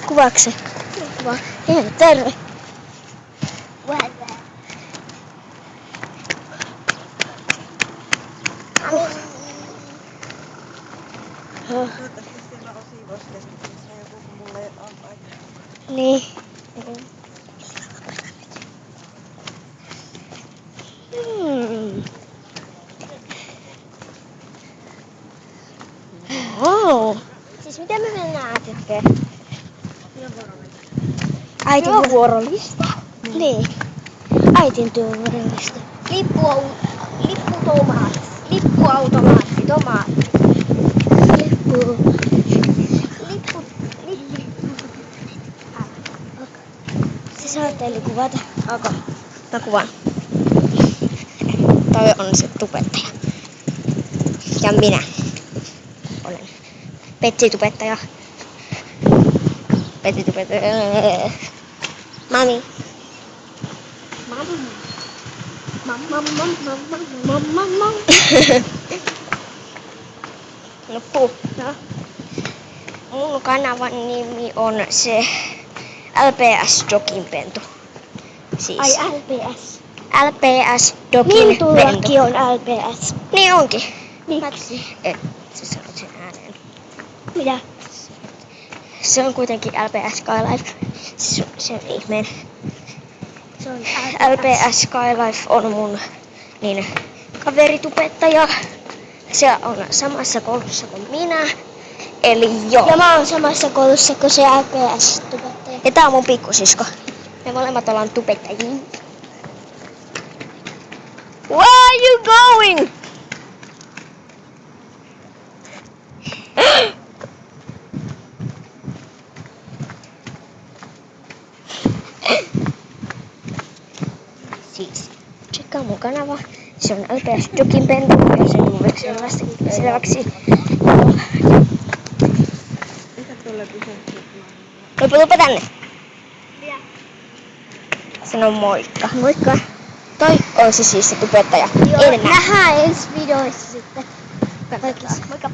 Kuvaako se? Kuva. Ihan terve. Toivottavasti siellä on siivouskeskuksessa joku, kun mulla ei ole aikaa. Niin. Wow. Siis mitä me mennään tekemään? Äitin työvuorolista? Niin. Äitin työvuorolista. Lipputomaatti. Lippuautomaatti. Tomaatti. Lippu. Se saatteli kuvata. Onko? Mä kuvaan. Toi on se tubettaja. Ja minä olen Petsi-tubettaja. Petsi-tubettaja. Mami. Mam. Loppu. No. Mun kanavan nimi on se LPS Doginpentu. Siis. Ai LPS. LPS Doginpentu. Mintullakin on LPS. Niin onkin. Miksi? Et sä sanot sen ääneen. Mitä? Se on kuitenkin LPS Skylife. Se on ihmeen. Se on LPS Skylife on mun niin kaveritubettaja. Se on samassa koulussa kuin minä. Eli joo. Ja mä oon samassa koulussa kuin se LPS-tubettaja. Ja tää on mun pikkusisko. Me molemmat ollaan tubettajia. Where are you going? Siis, tsekkaa mun kanava. Se on LPS Doginpentu ja sen muoveksi selväksi. Mikä tuolle pysähtyy? Lupa tänne. Sano moikka. Moikka. Toi on se siis se tubettaja. Joo, Enemmän. nähdään ensi videoissa sitten. Katsotaan. Moikka.